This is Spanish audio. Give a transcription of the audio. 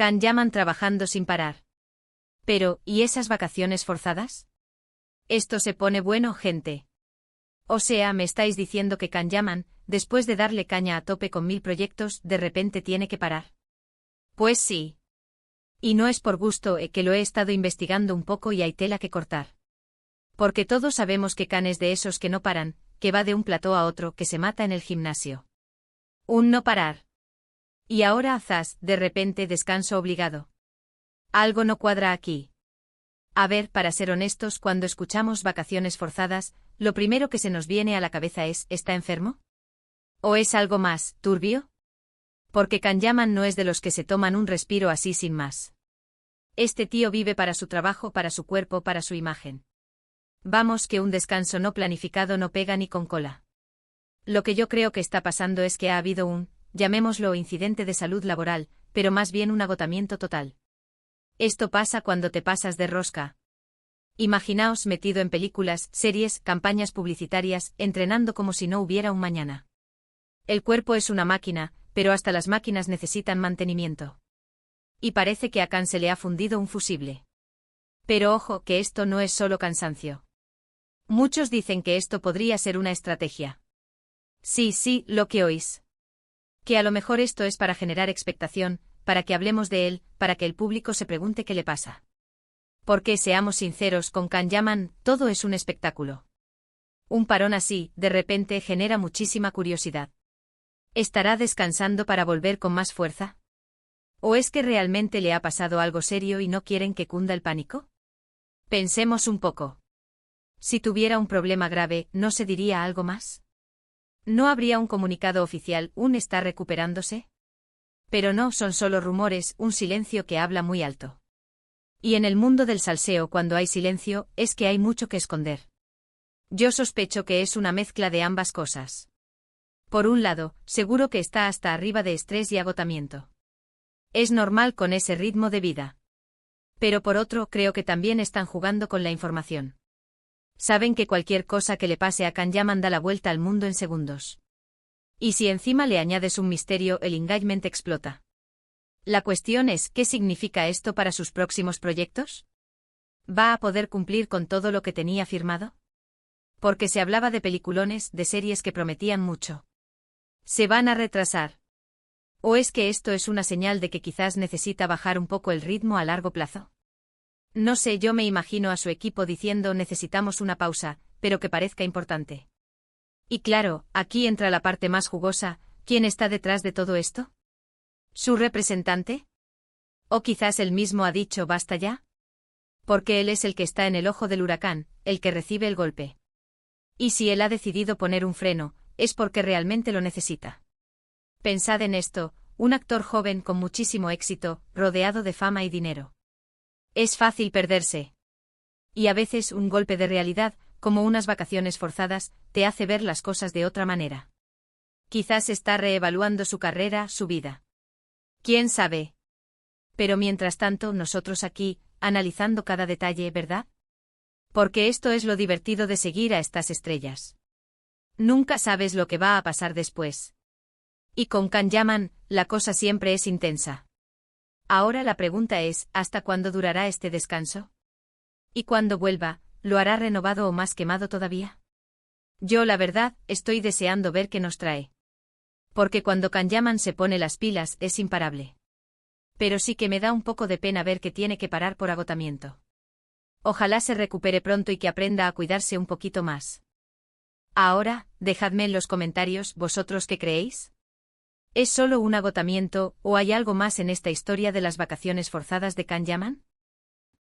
Can Yaman trabajando sin parar. Pero, ¿y esas vacaciones forzadas? Esto se pone bueno, gente. O sea, me estáis diciendo que Can Yaman, después de darle caña a tope con 1000 proyectos, de repente tiene que parar. Pues sí. Y no es por gusto, que lo he estado investigando un poco y hay tela que cortar. Porque todos sabemos que Can es de esos que no paran, que va de un plató a otro, que se mata en el gimnasio. Un no parar. Y ahora zas, de repente descanso obligado. Algo no cuadra aquí. A ver, para ser honestos, cuando escuchamos vacaciones forzadas, lo primero que se nos viene a la cabeza es, ¿está enfermo? ¿O es algo más, turbio? Porque Can Yaman no es de los que se toman un respiro así sin más. Este tío vive para su trabajo, para su cuerpo, para su imagen. Vamos, que un descanso no planificado no pega ni con cola. Lo que yo creo que está pasando es que ha habido un, llamémoslo incidente de salud laboral, pero más bien un agotamiento total. Esto pasa cuando te pasas de rosca. Imaginaos metido en películas, series, campañas publicitarias, entrenando como si no hubiera un mañana. El cuerpo es una máquina, pero hasta las máquinas necesitan mantenimiento. Y parece que a Can se le ha fundido un fusible. Pero ojo, que esto no es solo cansancio. Muchos dicen que esto podría ser una estrategia. Sí, lo que oís. Que a lo mejor esto es para generar expectación, para que hablemos de él, para que el público se pregunte qué le pasa. Porque seamos sinceros, con Can Yaman, todo es un espectáculo. Un parón así, de repente, genera muchísima curiosidad. ¿Estará descansando para volver con más fuerza? ¿O es que realmente le ha pasado algo serio y no quieren que cunda el pánico? Pensemos un poco. Si tuviera un problema grave, ¿no se diría algo más? ¿No habría un comunicado oficial, un está recuperándose? Pero no, son solo rumores, un silencio que habla muy alto. Y en el mundo del salseo, cuando hay silencio, es que hay mucho que esconder. Yo sospecho que es una mezcla de ambas cosas. Por un lado, seguro que está hasta arriba de estrés y agotamiento. Es normal con ese ritmo de vida. Pero por otro, creo que también están jugando con la información. Saben que cualquier cosa que le pase a Can Yaman da la vuelta al mundo en segundos. Y si encima le añades un misterio, el engagement explota. La cuestión es, ¿qué significa esto para sus próximos proyectos? ¿Va a poder cumplir con todo lo que tenía firmado? Porque se hablaba de peliculones, de series que prometían mucho. ¿Se van a retrasar? ¿O es que esto es una señal de que quizás necesita bajar un poco el ritmo a largo plazo? No sé, yo me imagino a su equipo diciendo necesitamos una pausa, pero que parezca importante. Y claro, aquí entra la parte más jugosa, ¿quién está detrás de todo esto? ¿Su representante? ¿O quizás él mismo ha dicho basta ya? Porque él es el que está en el ojo del huracán, el que recibe el golpe. Y si él ha decidido poner un freno, es porque realmente lo necesita. Pensad en esto, un actor joven con muchísimo éxito, rodeado de fama y dinero. Es fácil perderse. Y a veces un golpe de realidad, como unas vacaciones forzadas, te hace ver las cosas de otra manera. Quizás está reevaluando su carrera, su vida. ¿Quién sabe? Pero mientras tanto, nosotros aquí, analizando cada detalle, ¿verdad? Porque esto es lo divertido de seguir a estas estrellas. Nunca sabes lo que va a pasar después. Y con Can Yaman, la cosa siempre es intensa. Ahora la pregunta es, ¿hasta cuándo durará este descanso? Y cuando vuelva, ¿lo hará renovado o más quemado todavía? Yo la verdad, estoy deseando ver qué nos trae. Porque cuando Can Yaman se pone las pilas, es imparable. Pero sí que me da un poco de pena ver que tiene que parar por agotamiento. Ojalá se recupere pronto y que aprenda a cuidarse un poquito más. Ahora, dejadme en los comentarios, ¿vosotros qué creéis? ¿Es solo un agotamiento, o hay algo más en esta historia de las vacaciones forzadas de Can Yaman?